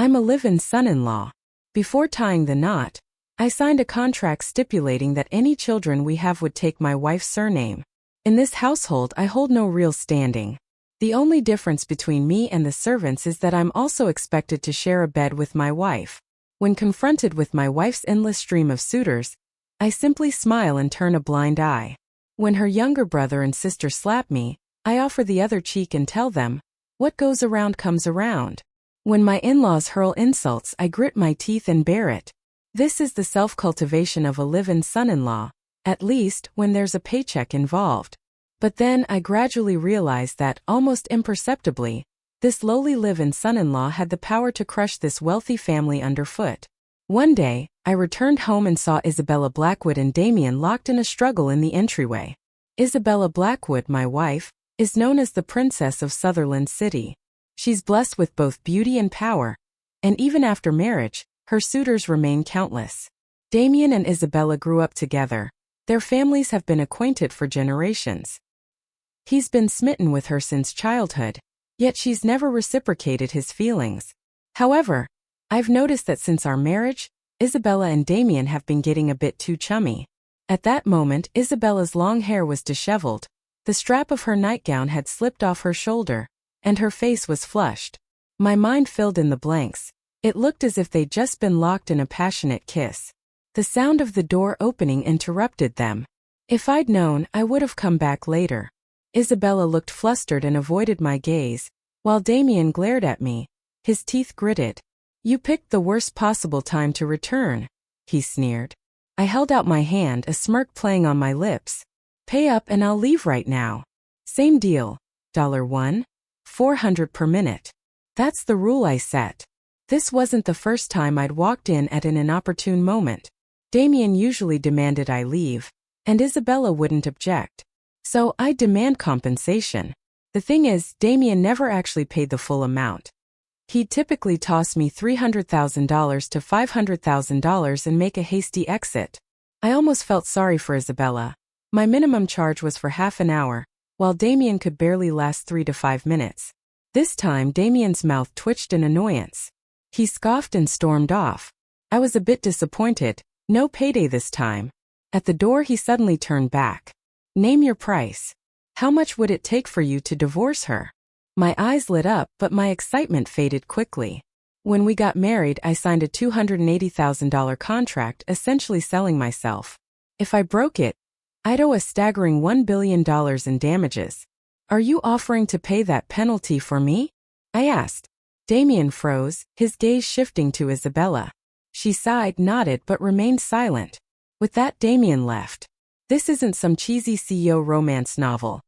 I'm a live-in son-in-law. Before tying the knot, I signed a contract stipulating that any children we have would take my wife's surname. In this household, I hold no real standing. The only difference between me and the servants is that I'm also expected to share a bed with my wife. When confronted with my wife's endless stream of suitors, I simply smile and turn a blind eye. When her younger brother and sister slap me, I offer the other cheek and tell them, "What goes around comes around." When my in-laws hurl insults, I grit my teeth and bear it. This is the self-cultivation of a live-in son-in-law, at least when there's a paycheck involved. But then I gradually realized that, almost imperceptibly, this lowly live-in son-in-law had the power to crush this wealthy family underfoot. One day, I returned home and saw Isabella Blackwood and Damien locked in a struggle in the entryway. Isabella Blackwood, my wife, is known as the Princess of Sutherland City. She's blessed with both beauty and power, and even after marriage, her suitors remain countless. Damien and Isabella grew up together. Their families have been acquainted for generations. He's been smitten with her since childhood, yet she's never reciprocated his feelings. However, I've noticed that since our marriage, Isabella and Damien have been getting a bit too chummy. At that moment, Isabella's long hair was disheveled, the strap of her nightgown had slipped off her shoulder, and her face was flushed. My mind filled in the blanks. It looked as if they'd just been locked in a passionate kiss. The sound of the door opening interrupted them. If I'd known, I would have come back later. Isabella looked flustered and avoided my gaze, while Damien glared at me, his teeth gritted. "You picked the worst possible time to return," he sneered. I held out my hand, a smirk playing on my lips. "Pay up and I'll leave right now." "Same deal. $1, $400 per minute. That's the rule I set." This wasn't the first time I'd walked in at an inopportune moment. Damien usually demanded I leave, and Isabella wouldn't object. So I'd demand compensation. The thing is, Damien never actually paid the full amount. He'd typically toss me $300,000 to $500,000 and make a hasty exit. I almost felt sorry for Isabella. My minimum charge was for half an hour, while Damien could barely last 3 to 5 minutes. This time Damien's mouth twitched in annoyance. He scoffed and stormed off. I was a bit disappointed. No payday this time. At the door he suddenly turned back. "Name your price. How much would it take for you to divorce her?" My eyes lit up, but my excitement faded quickly. When we got married, I signed a $280,000 contract, essentially selling myself. If I broke it, I'd owe a staggering $1 billion in damages. "Are you offering to pay that penalty for me?" I asked. Damien froze, his gaze shifting to Isabella. She sighed, nodded, but remained silent. With that, Damien left. This isn't some cheesy CEO romance novel.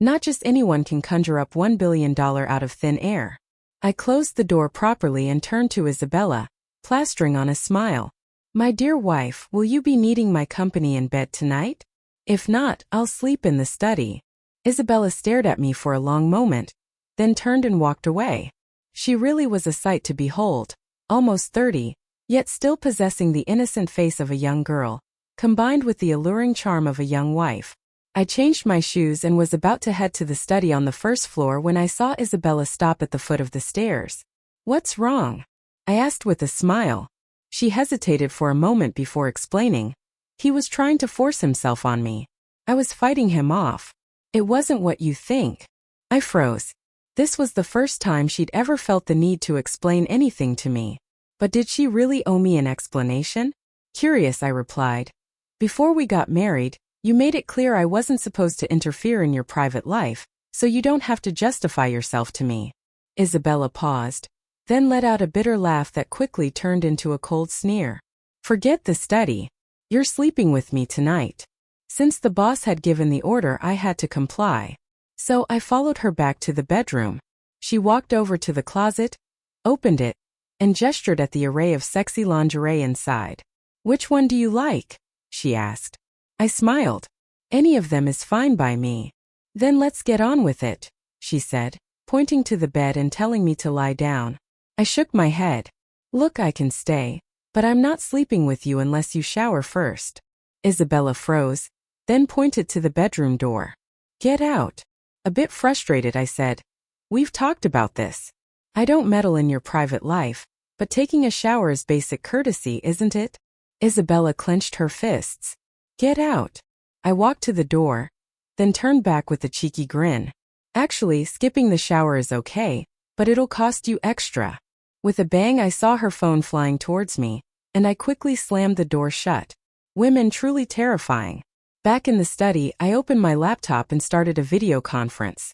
Not just anyone can conjure up $1 billion out of thin air. I closed the door properly and turned to Isabella, plastering on a smile. "My dear wife, will you be needing my company in bed tonight? If not, I'll sleep in the study." Isabella stared at me for a long moment, then turned and walked away. She really was a sight to behold, almost 30, yet still possessing the innocent face of a young girl, combined with the alluring charm of a young wife. I changed my shoes and was about to head to the study on the first floor when I saw Isabella stop at the foot of the stairs. "What's wrong?" I asked with a smile. She hesitated for a moment before explaining. "He was trying to force himself on me. I was fighting him off." "It wasn't what you think." I froze. This was the first time she'd ever felt the need to explain anything to me. But did she really owe me an explanation? Curious, I replied. "Before we got married, you made it clear I wasn't supposed to interfere in your private life, so you don't have to justify yourself to me." Isabella paused, then let out a bitter laugh that quickly turned into a cold sneer. "Forget the study. You're sleeping with me tonight." Since the boss had given the order, I had to comply. So I followed her back to the bedroom. She walked over to the closet, opened it, and gestured at the array of sexy lingerie inside. "Which one do you like?" she asked. I smiled. "Any of them is fine by me." "Then let's get on with it," she said, pointing to the bed and telling me to lie down. I shook my head. "Look, I can stay, but I'm not sleeping with you unless you shower first." Isabella froze, then pointed to the bedroom door. "Get out." A bit frustrated, I said, "We've talked about this. I don't meddle in your private life, But taking a shower is basic courtesy, isn't it? Isabella clenched her fists. Get out. I walked to the door, then turned back with a cheeky grin. Actually, skipping the shower is okay, but it'll cost you extra. With a bang, I saw her phone flying towards me, and I quickly slammed the door shut. Women truly terrifying. Back in the study, I opened my laptop and started a video conference.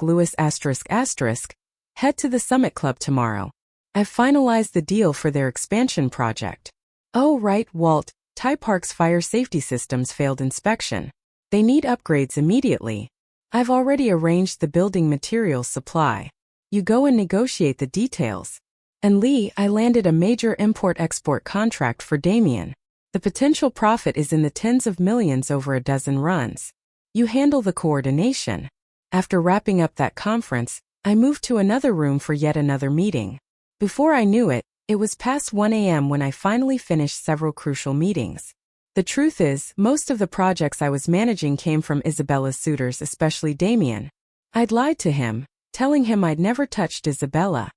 Lewis head to the Summit Club tomorrow. I've finalized the deal for their expansion project. Oh right, Walt, Thai Park's fire safety systems failed inspection. They need upgrades immediately. I've already arranged the building materials supply. You go and negotiate the details. And Lee, I landed a major import-export contract for Damien. The potential profit is in the tens of millions over a dozen runs. You handle the coordination. After wrapping up that conference, I moved to another room for yet another meeting. Before I knew it, it was past 1 a.m. when I finally finished several crucial meetings. The truth is, most of the projects I was managing came from Isabella's suitors, especially Damien. I'd lied to him, telling him I'd never touched Isabella.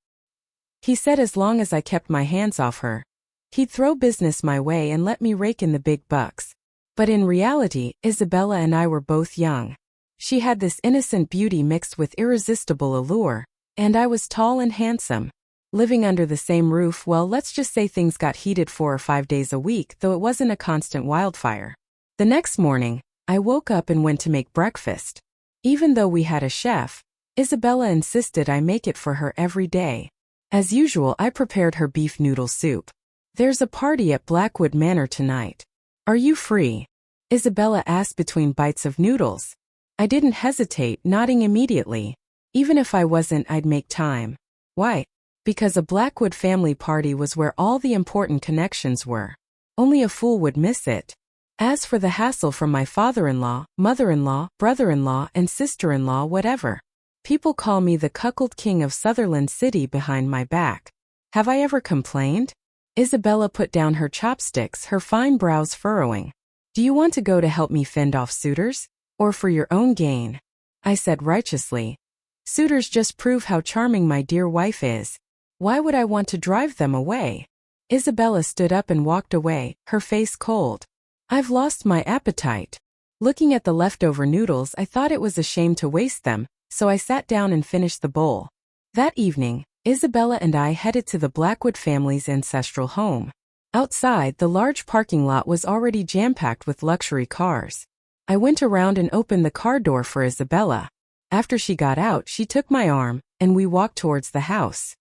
He said as long as I kept my hands off her, he'd throw business my way and let me rake in the big bucks. But in reality, Isabella and I were both young. She had this innocent beauty mixed with irresistible allure, and I was tall and handsome. Living under the same roof, well, let's just say things got heated 4 or 5 days a week, though it wasn't a constant wildfire. The next morning, I woke up and went to make breakfast. Even though we had a chef, Isabella insisted I make it for her every day. As usual, I prepared her beef noodle soup. There's a party at Blackwood Manor tonight. Are you free? Isabella asked between bites of noodles. I didn't hesitate, nodding immediately. Even if I wasn't, I'd make time. Why? Because a Blackwood family party was where all the important connections were. Only a fool would miss it. As for the hassle from my father-in-law, mother-in-law, brother-in-law, and sister-in-law, whatever. People call me the Cuckold King of Sutherland City behind my back. Have I ever complained? Isabella put down her chopsticks, her fine brows furrowing. Do you want to go to help me fend off suitors? Or for your own gain? I said righteously. Suitors just prove how charming my dear wife is. Why would I want to drive them away? Isabella stood up and walked away, her face cold. I've lost my appetite. Looking at the leftover noodles, I thought it was a shame to waste them, so I sat down and finished the bowl. That evening, Isabella and I headed to the Blackwood family's ancestral home. Outside, the large parking lot was already jam-packed with luxury cars. I went around and opened the car door for Isabella. After she got out, she took my arm, and we walked towards the house.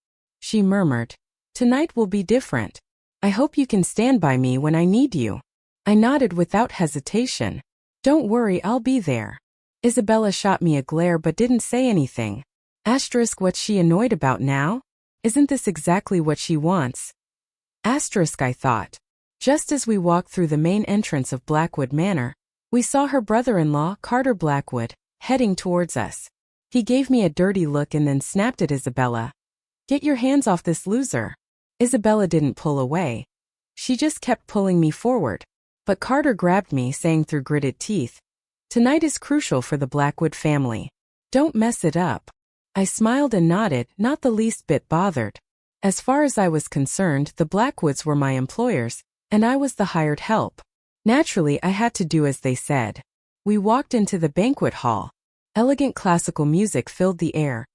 She murmured, "Tonight will be different. I hope you can stand by me when I need you." I nodded without hesitation. "Don't worry, I'll be there." Isabella shot me a glare but didn't say anything. What's she annoyed about now? Isn't this exactly what she wants? I thought. Just as we walked through the main entrance of Blackwood Manor, we saw her brother-in-law, Carter Blackwood, heading towards us. He gave me a dirty look and then snapped at Isabella. "Get your hands off this loser." Isabella didn't pull away. She just kept pulling me forward. But Carter grabbed me, saying through gritted teeth, "Tonight is crucial for the Blackwood family. Don't mess it up." I smiled and nodded, not the least bit bothered. As far as I was concerned, the Blackwoods were my employers, and I was the hired help. Naturally, I had to do as they said. We walked into the banquet hall. Elegant classical music filled the air,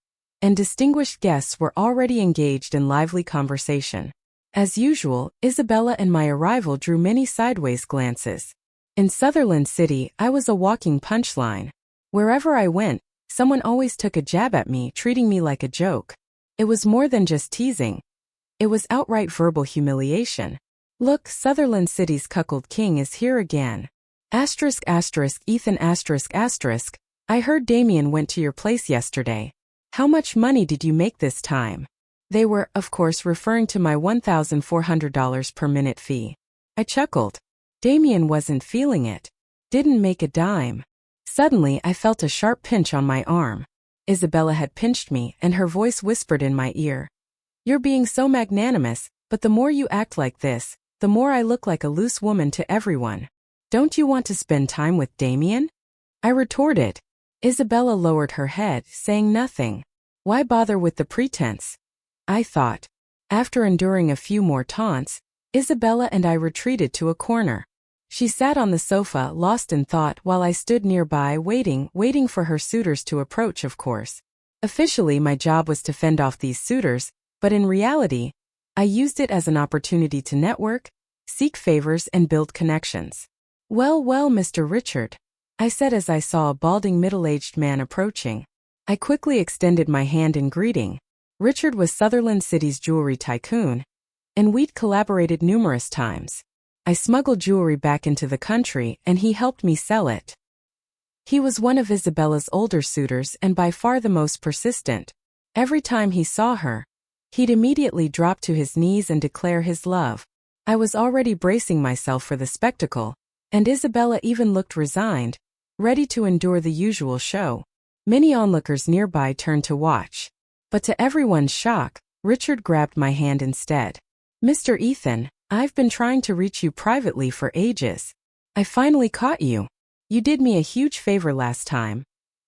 and distinguished guests were already engaged in lively conversation. As usual, Isabella and my arrival drew many sideways glances. In Sutherland City, I was a walking punchline. Wherever I went, someone always took a jab at me, treating me like a joke. It was more than just teasing. It was outright verbal humiliation. "Look, Sutherland City's Cuckold King is here again. Ethan I heard Damien went to your place yesterday. How much money did you make this time?" They were, of course, referring to my $1,400 per minute fee. I chuckled. Damien wasn't feeling it. Didn't make a dime. Suddenly, I felt a sharp pinch on my arm. Isabella had pinched me, and her voice whispered in my ear, "You're being so magnanimous, but the more you act like this, the more I look like a loose woman to everyone. Don't you want to spend time with Damien?" I retorted. Isabella lowered her head, saying nothing. Why bother with the pretense? I thought. After enduring a few more taunts, Isabella and I retreated to a corner. She sat on the sofa, lost in thought, while I stood nearby waiting for her suitors to approach, of course. Officially, my job was to fend off these suitors, but in reality, I used it as an opportunity to network, seek favors, and build connections. Well, Mr. Richard, I said as I saw a balding middle-aged man approaching. I quickly extended my hand in greeting. Richard was Sutherland City's jewelry tycoon, and we'd collaborated numerous times. I smuggled jewelry back into the country, and he helped me sell it. He was one of Isabella's older suitors and by far the most persistent. Every time he saw her, he'd immediately drop to his knees and declare his love. I was already bracing myself for the spectacle, and Isabella even looked resigned, ready to endure the usual show. Many onlookers nearby turned to watch. But to everyone's shock, Richard grabbed my hand instead. Mr. Ethan, I've been trying to reach you privately for ages. I finally caught you. You did me a huge favor last time,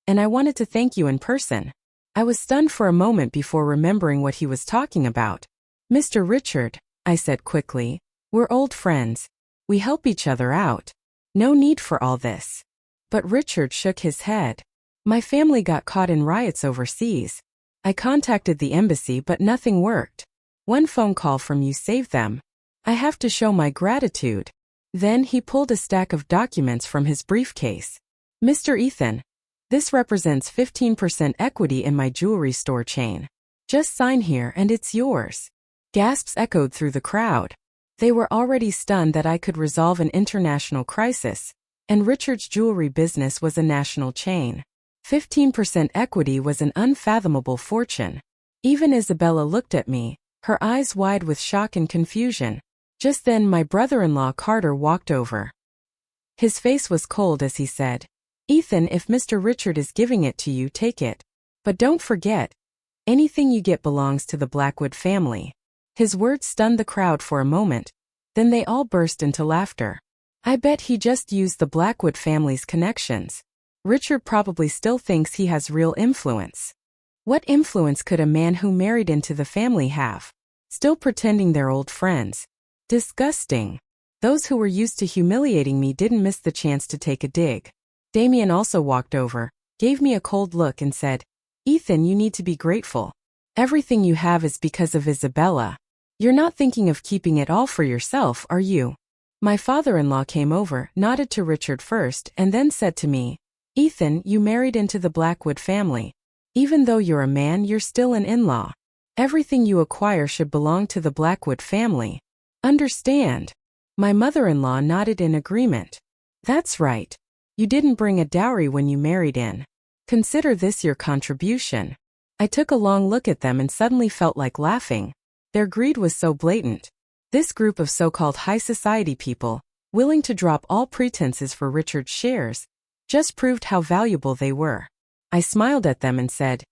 and I wanted to thank you in person. I was stunned for a moment before remembering what he was talking about. Mr. Richard, I said quickly, we're old friends. We help each other out. No need for all this. But Richard shook his head. My family got caught in riots overseas. I contacted the embassy, but nothing worked. One phone call from you saved them. I have to show my gratitude. Then he pulled a stack of documents from his briefcase. Mr. Ethan, this represents 15% equity in my jewelry store chain. Just sign here and it's yours. Gasps echoed through the crowd. They were already stunned that I could resolve an international crisis, and Richard's jewelry business was a national chain. 15% equity was an unfathomable fortune. Even Isabella looked at me, her eyes wide with shock and confusion. Just then my brother-in-law Carter walked over. His face was cold as he said, Ethan, if Mr. Richard is giving it to you, take it. But don't forget, anything you get belongs to the Blackwood family. His words stunned the crowd for a moment, then they all burst into laughter. I bet he just used the Blackwood family's connections. Richard probably still thinks he has real influence. What influence could a man who married into the family have? Still pretending they're old friends. Disgusting. Those who were used to humiliating me didn't miss the chance to take a dig. Damien also walked over, gave me a cold look and said, Ethan, you need to be grateful. Everything you have is because of Isabella. You're not thinking of keeping it all for yourself, are you? My father-in-law came over, nodded to Richard first, and then said to me, Ethan, you married into the Blackwood family. Even though you're a man, you're still an in-law. Everything you acquire should belong to the Blackwood family. Understand? My mother-in-law nodded in agreement. That's right. You didn't bring a dowry when you married in. Consider this your contribution. I took a long look at them and suddenly felt like laughing. Their greed was so blatant. This group of so-called high society people, willing to drop all pretenses for Richard's shares, just proved how valuable they were. I smiled at them and said,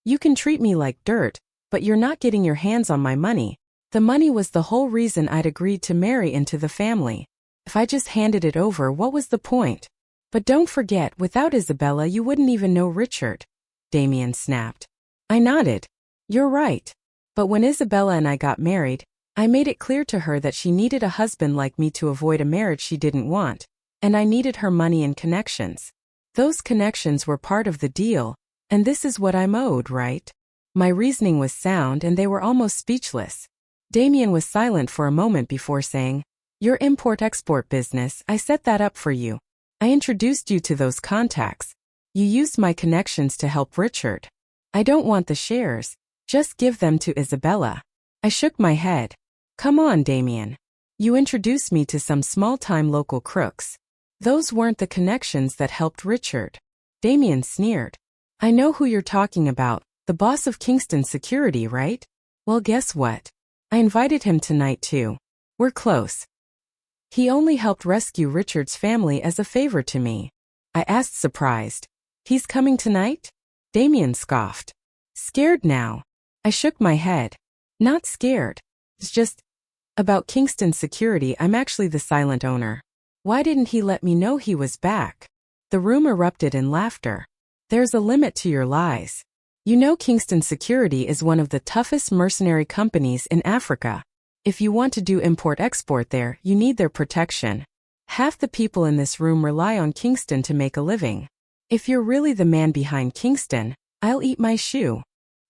You can treat me like dirt, but you're not getting your hands on my money. The money was the whole reason I'd agreed to marry into the family. If I just handed it over, what was the point? But don't forget, without Isabella you wouldn't even know Richard. Damien snapped. I nodded. You're right. But when Isabella and I got married, I made it clear to her that she needed a husband like me to avoid a marriage she didn't want, and I needed her money and connections. Those connections were part of the deal, and this is what I'm owed, right? My reasoning was sound and they were almost speechless. Damien was silent for a moment before saying, Your import-export business, I set that up for you. I introduced you to those contacts. You used my connections to help Richard. I don't want the shares. Just give them to Isabella. I shook my head. Come on, Damien. You introduced me to some small-time local crooks. Those weren't the connections that helped Richard. Damien sneered. I know who you're talking about, the boss of Kingston Security, right? Well, guess what? I invited him tonight too. We're close. He only helped rescue Richard's family as a favor to me. I asked, surprised. He's coming tonight? Damien scoffed. Scared now? I shook my head. Not scared. It's just, about Kingston Security, I'm actually the silent owner. Why didn't he let me know he was back? The room erupted in laughter. There's a limit to your lies. You know Kingston Security is one of the toughest mercenary companies in Africa. If you want to do import-export there, you need their protection. Half the people in this room rely on Kingston to make a living. If you're really the man behind Kingston, I'll eat my shoe."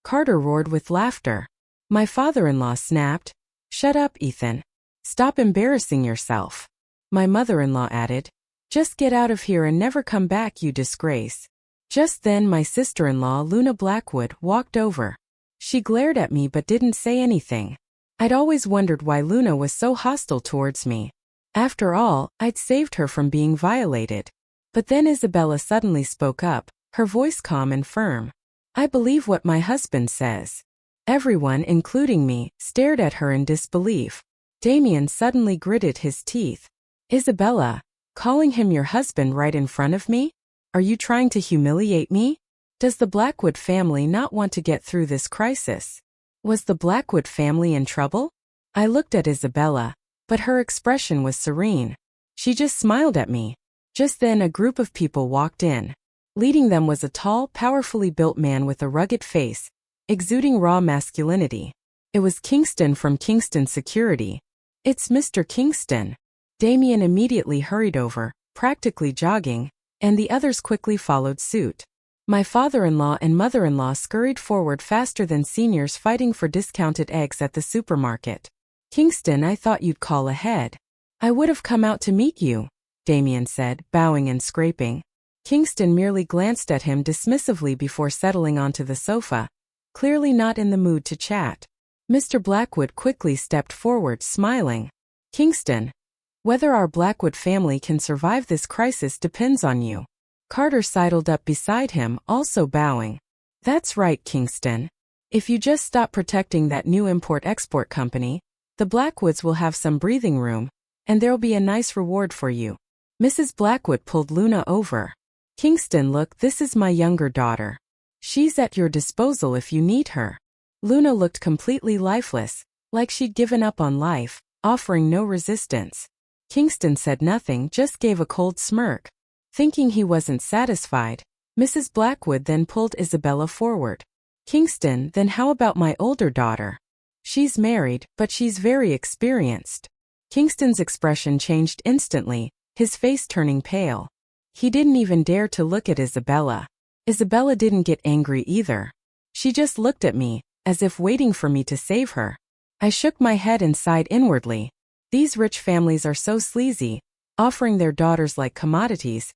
Carter roared with laughter. My father-in-law snapped, "Shut up, Ethan. Stop embarrassing yourself." My mother-in-law added, "Just get out of here and never come back, you disgrace." Just then my sister-in-law Luna Blackwood walked over. She glared at me but didn't say anything. I'd always wondered why Luna was so hostile towards me. After all, I'd saved her from being violated. But then Isabella suddenly spoke up, her voice calm and firm. "I believe what my husband says." Everyone, including me, stared at her in disbelief. Damien suddenly gritted his teeth. "Isabella, calling him your husband right in front of me? Are you trying to humiliate me? Does the Blackwood family not want to get through this crisis?" Was the Blackwood family in trouble? I looked at Isabella, but her expression was serene. She just smiled at me. Just then a group of people walked in. Leading them was a tall, powerfully built man with a rugged face, exuding raw masculinity. It was Kingston from Kingston Security. "It's Mr. Kingston." Damien immediately hurried over, practically jogging, and the others quickly followed suit. My father-in-law and mother-in-law scurried forward faster than seniors fighting for discounted eggs at the supermarket. "Kingston, I thought you'd call ahead." "I would have come out to meet you," Damien said, bowing and scraping. Kingston merely glanced at him dismissively before settling onto the sofa, clearly not in the mood to chat. Mr. Blackwood quickly stepped forward, smiling. "Kingston, whether our Blackwood family can survive this crisis depends on you." Carter sidled up beside him, also bowing. "That's right, Kingston. If you just stop protecting that new import-export company, the Blackwoods will have some breathing room, and there'll be a nice reward for you." Mrs. Blackwood pulled Luna over. "Kingston, look, this is my younger daughter. She's at your disposal if you need her." Luna looked completely lifeless, like she'd given up on life, offering no resistance. Kingston said nothing, just gave a cold smirk. Thinking he wasn't satisfied, Mrs. Blackwood then pulled Isabella forward. "Kingston, then how about my older daughter? She's married, but she's very experienced." Kingston's expression changed instantly, his face turning pale. He didn't even dare to look at Isabella. Isabella didn't get angry either. She just looked at me, as if waiting for me to save her. I shook my head and sighed inwardly. These rich families are so sleazy, offering their daughters like commodities.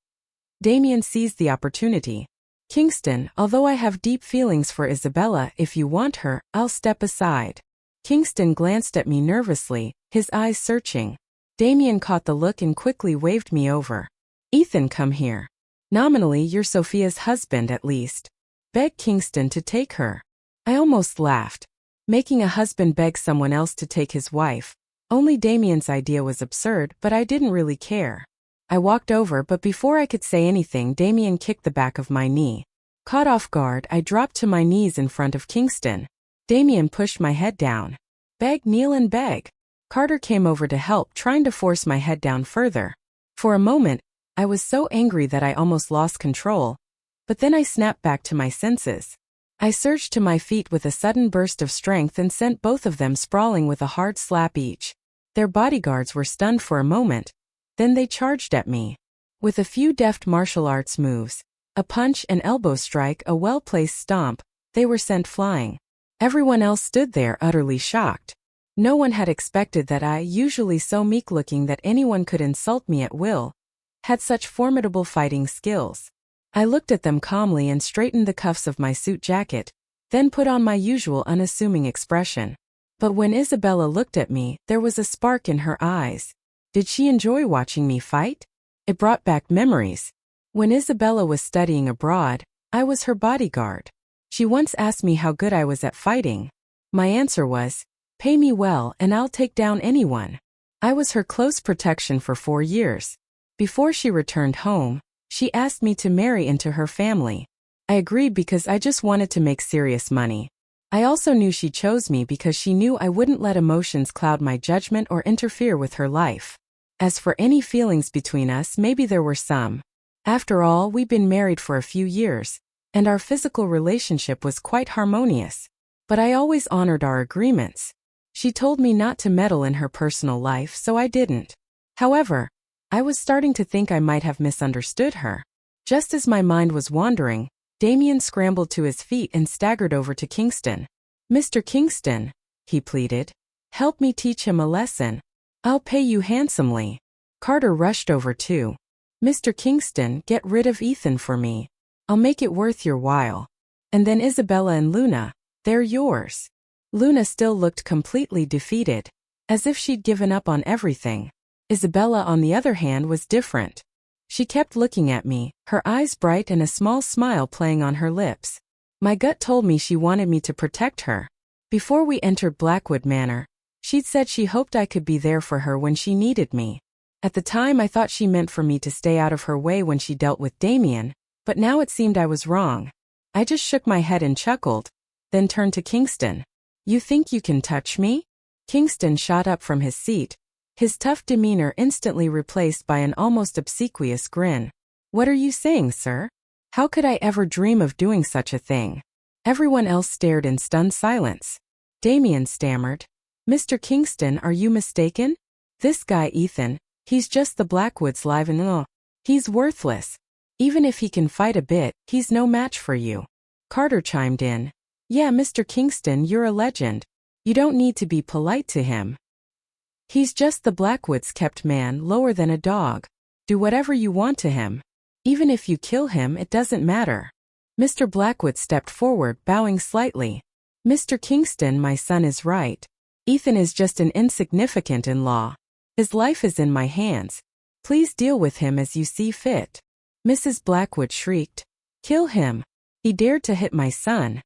Damien seized the opportunity. "Kingston, although I have deep feelings for Isabella, if you want her, I'll step aside." Kingston glanced at me nervously, his eyes searching. Damien caught the look and quickly waved me over. "Ethan, come here. Nominally, you're Sophia's husband at least. Beg Kingston to take her." I almost laughed. Making a husband beg someone else to take his wife. Only Damien's idea was absurd, but I didn't really care. I walked over, but before I could say anything, Damien kicked the back of my knee. Caught off guard, I dropped to my knees in front of Kingston. Damien pushed my head down. "Beg, kneel and beg." Carter came over to help, trying to force my head down further. For a moment, I was so angry that I almost lost control. But then I snapped back to my senses. I surged to my feet with a sudden burst of strength and sent both of them sprawling with a hard slap each. Their bodyguards were stunned for a moment. Then they charged at me. With a few deft martial arts moves, a punch, an elbow strike, a well-placed stomp, they were sent flying. Everyone else stood there utterly shocked. No one had expected that I, usually so meek-looking that anyone could insult me at will, had such formidable fighting skills. I looked at them calmly and straightened the cuffs of my suit jacket, then put on my usual unassuming expression. But when Isabella looked at me, there was a spark in her eyes. Did she enjoy watching me fight? It brought back memories. When Isabella was studying abroad, I was her bodyguard. She once asked me how good I was at fighting. My answer was, "Pay me well and I'll take down anyone." I was her close protection for 4 years. Before she returned home, she asked me to marry into her family. I agreed because I just wanted to make serious money. I also knew she chose me because she knew I wouldn't let emotions cloud my judgment or interfere with her life. As for any feelings between us, maybe there were some. After all, we'd been married for a few years. and our physical relationship was quite harmonious. But I always honored our agreements. She told me not to meddle in her personal life, so I didn't. However, I was starting to think I might have misunderstood her. Just as my mind was wandering, Damien scrambled to his feet and staggered over to Kingston. "Mr. Kingston," he pleaded, "help me teach him a lesson. I'll pay you handsomely." Carter rushed over too. "Mr. Kingston, get rid of Ethan for me. I'll make it worth your while. And then Isabella and Luna, they're yours." Luna still looked completely defeated, as if she'd given up on everything. Isabella, on the other hand, was different. She kept looking at me, her eyes bright and a small smile playing on her lips. My gut told me she wanted me to protect her. Before we entered Blackwood Manor, she'd said she hoped I could be there for her when she needed me. At the time I thought she meant for me to stay out of her way when she dealt with Damien, but now it seemed I was wrong. I just shook my head and chuckled, then turned to Kingston. "You think you can touch me?" Kingston shot up from his seat, his tough demeanor instantly replaced by an almost obsequious grin. "What are you saying, sir? How could I ever dream of doing such a thing?" Everyone else stared in stunned silence. Damien stammered, "Mr. Kingston, are you mistaken? This guy Ethan, he's just the Blackwoods live and he's worthless. Even if he can fight a bit, he's no match for you." Carter chimed in. "Yeah, Mr. Kingston, you're a legend. You don't need to be polite to him. He's just the Blackwoods kept man, lower than a dog. Do whatever you want to him. Even if you kill him, it doesn't matter." Mr. Blackwood stepped forward, bowing slightly. "Mr. Kingston, my son is right. Ethan is just an insignificant in-law. His life is in my hands. Please deal with him as you see fit." Mrs. Blackwood shrieked, "Kill him! He dared to hit my son.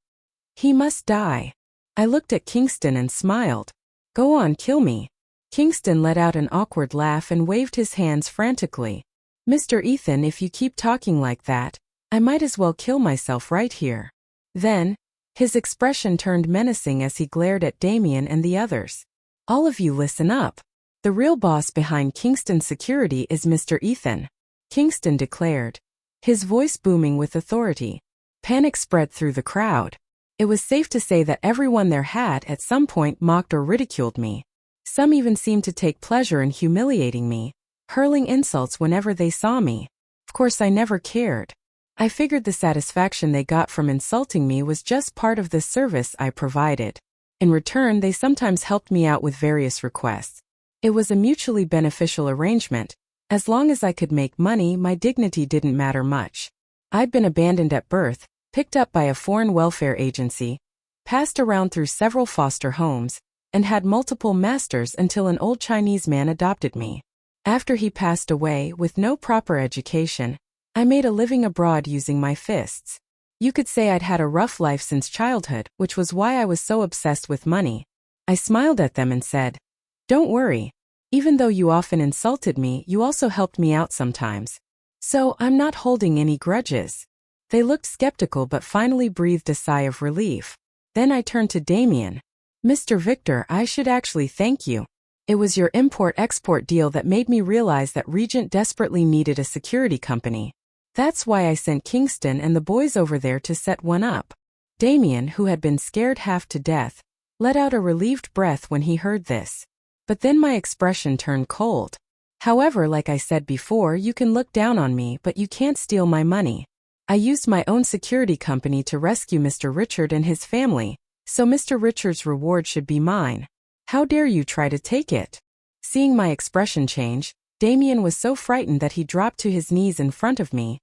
He must die." I looked at Kingston and smiled. "Go on, kill me." Kingston let out an awkward laugh and waved his hands frantically. "Mr. Ethan, if you keep talking like that, I might as well kill myself right here." Then, his expression turned menacing as he glared at Damien and the others. "All of you listen up. The real boss behind Kingston's security is Mr. Ethan," Kingston declared, his voice booming with authority. Panic spread through the crowd. It was safe to say that everyone there had at some point mocked or ridiculed me. Some even seemed to take pleasure in humiliating me, hurling insults whenever they saw me. Of course, I never cared. I figured the satisfaction they got from insulting me was just part of the service I provided. In return, they sometimes helped me out with various requests. It was a mutually beneficial arrangement. As long as I could make money, my dignity didn't matter much. I'd been abandoned at birth, picked up by a foreign welfare agency, passed around through several foster homes, and had multiple masters until an old Chinese man adopted me. After he passed away, with no proper education, I made a living abroad using my fists. You could say I'd had a rough life since childhood, which was why I was so obsessed with money. I smiled at them and said, "Don't worry. Even though you often insulted me, you also helped me out sometimes. So I'm not holding any grudges." They looked skeptical but finally breathed a sigh of relief. Then I turned to Damien. "Mr. Victor, I should actually thank you. It was your import-export deal that made me realize that Regent desperately needed a security company. That's why I sent Kingston and the boys over there to set one up." Damien, who had been scared half to death, let out a relieved breath when he heard this. But then my expression turned cold. "However, like I said before, you can look down on me, but you can't steal my money. I used my own security company to rescue Mr. Richard and his family, so Mr. Richard's reward should be mine. How dare you try to take it?" Seeing my expression change, Damien was so frightened that he dropped to his knees in front of me,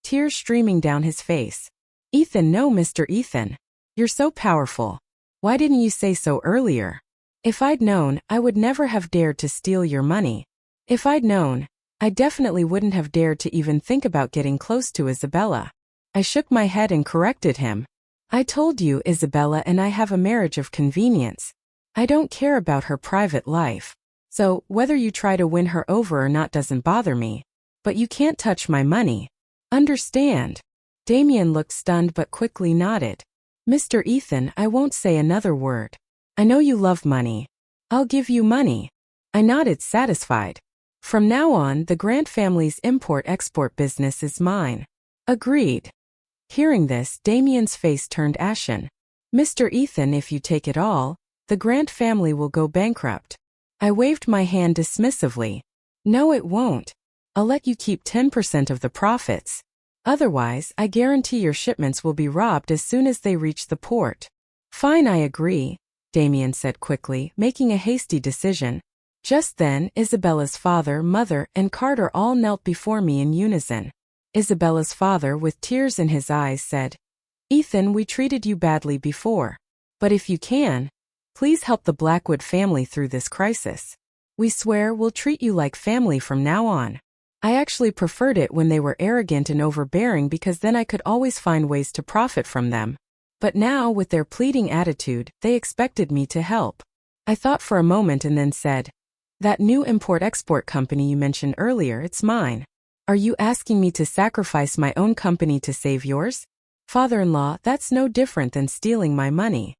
tears streaming down his face. "Ethan, no, Mr. Ethan. You're so powerful. Why didn't you say so earlier? If I'd known, I would never have dared to steal your money. If I'd known, I definitely wouldn't have dared to even think about getting close to Isabella." I shook my head and corrected him. "I told you, Isabella and I have a marriage of convenience. I don't care about her private life. So, whether you try to win her over or not doesn't bother me. But you can't touch my money. Understand?" Damien looked stunned but quickly nodded. "Mr. Ethan, I won't say another word. I know you love money. I'll give you money." I nodded, satisfied. "From now on, the Grant family's import-export business is mine." "Agreed." Hearing this, Damien's face turned ashen. Mr. Ethan, if you take it all, the Grant family will go bankrupt. I waved my hand dismissively. No, it won't. I'll let you keep 10% of the profits. Otherwise, I guarantee your shipments will be robbed as soon as they reach the port. Fine, I agree, Damien said quickly, making a hasty decision. Just then, Isabella's father, mother, and Carter all knelt before me in unison. Isabella's father, with tears in his eyes, said, Ethan, we treated you badly before. But if you can, please help the Blackwood family through this crisis. We swear we'll treat you like family from now on. I actually preferred it when they were arrogant and overbearing because then I could always find ways to profit from them. But now, with their pleading attitude, they expected me to help. I thought for a moment and then said, that new import-export company you mentioned earlier, it's mine. Are you asking me to sacrifice my own company to save yours? Father-in-law, that's no different than stealing my money.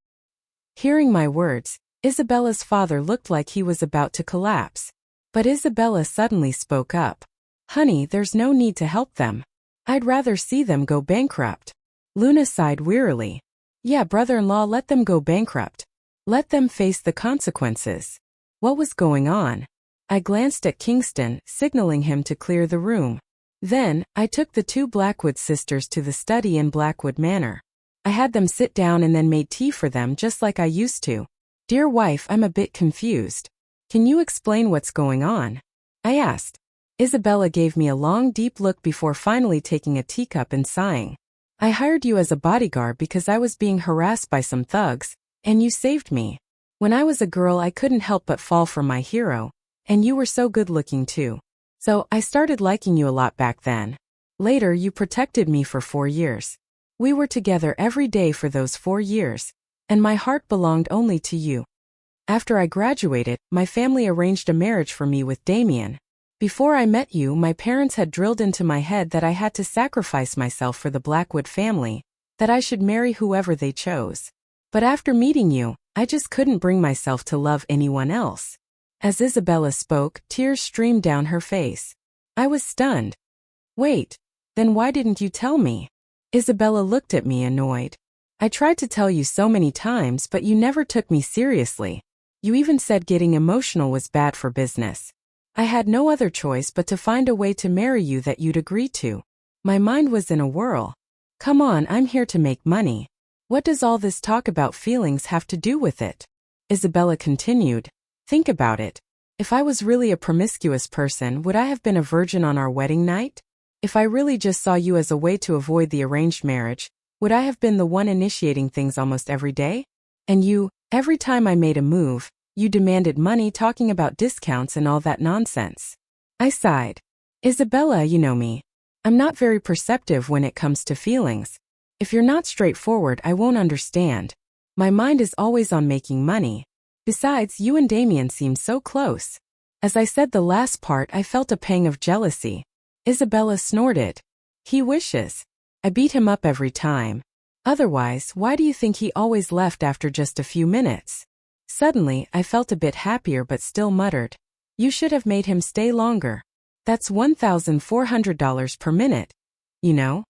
Hearing my words, Isabella's father looked like he was about to collapse. But Isabella suddenly spoke up. Honey, there's no need to help them. I'd rather see them go bankrupt. Luna sighed wearily. Yeah, brother-in-law, let them go bankrupt. Let them face the consequences. What was going on? I glanced at Kingston, signaling him to clear the room. Then, I took the two Blackwood sisters to the study in Blackwood Manor. I had them sit down and then made tea for them just like I used to. Dear wife, I'm a bit confused. Can you explain what's going on? I asked. Isabella gave me a long, deep look before finally taking a teacup and sighing. I hired you as a bodyguard because I was being harassed by some thugs, and you saved me. When I was a girl, I couldn't help but fall for my hero, and you were so good-looking too. So, I started liking you a lot back then. Later, you protected me for 4 years. We were together every day for those 4 years, and my heart belonged only to you. After I graduated, my family arranged a marriage for me with Damien. Before I met you, my parents had drilled into my head that I had to sacrifice myself for the Blackwood family, that I should marry whoever they chose. But after meeting you, I just couldn't bring myself to love anyone else. As Isabella spoke, tears streamed down her face. I was stunned. Wait, then why didn't you tell me? Isabella looked at me annoyed. I tried to tell you so many times, but you never took me seriously. You even said getting emotional was bad for business. I had no other choice but to find a way to marry you that you'd agree to. My mind was in a whirl. Come on, I'm here to make money. What does all this talk about feelings have to do with it? Isabella continued. Think about it. If I was really a promiscuous person, would I have been a virgin on our wedding night? If I really just saw you as a way to avoid the arranged marriage, would I have been the one initiating things almost every day? And you, every time I made a move, you demanded money, talking about discounts and all that nonsense. I sighed. Isabella, you know me. I'm not very perceptive when it comes to feelings. If you're not straightforward, I won't understand. My mind is always on making money. Besides, you and Damien seem so close. As I said the last part, I felt a pang of jealousy. Isabella snorted. He wishes. I beat him up every time. Otherwise, why do you think he always left after just a few minutes? Suddenly, I felt a bit happier but still muttered. You should have made him stay longer. That's $1,400 per minute. You know?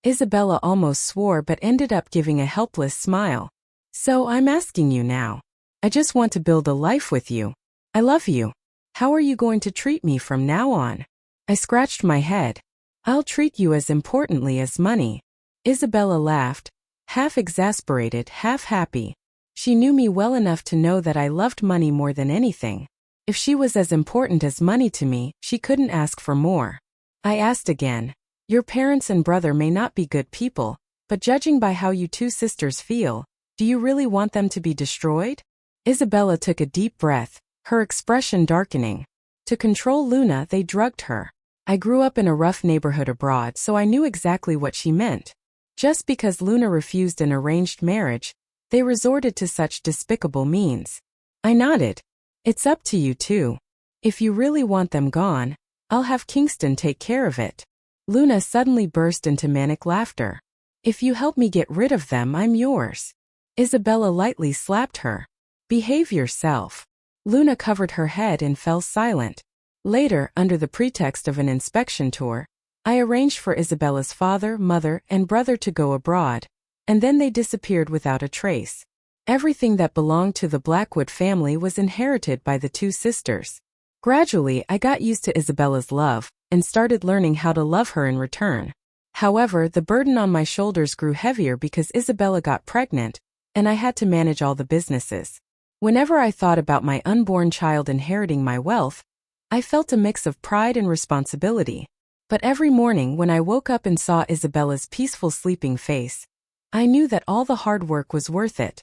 Isabella almost swore but ended up giving a helpless smile. So I'm asking you now. I just want to build a life with you. I love you. How are you going to treat me from now on? I scratched my head. I'll treat you as importantly as money. Isabella laughed, half exasperated, half happy. She knew me well enough to know that I loved money more than anything. If she was as important as money to me, she couldn't ask for more. I asked again. Your parents and brother may not be good people, but judging by how you two sisters feel, do you really want them to be destroyed? Isabella took a deep breath, her expression darkening. To control Luna, they drugged her. I grew up in a rough neighborhood abroad, so I knew exactly what she meant. Just because Luna refused an arranged marriage, they resorted to such despicable means. I nodded. It's up to you two. If you really want them gone, I'll have Kingston take care of it. Luna suddenly burst into manic laughter. If you help me get rid of them, I'm yours. Isabella lightly slapped her. Behave yourself. Luna covered her head and fell silent. Later, under the pretext of an inspection tour, I arranged for Isabella's father, mother, and brother to go abroad, and then they disappeared without a trace. Everything that belonged to the Blackwood family was inherited by the two sisters. Gradually, I got used to Isabella's love, and started learning how to love her in return. However, the burden on my shoulders grew heavier because Isabella got pregnant, and I had to manage all the businesses. Whenever I thought about my unborn child inheriting my wealth, I felt a mix of pride and responsibility. But every morning when I woke up and saw Isabella's peaceful sleeping face, I knew that all the hard work was worth it.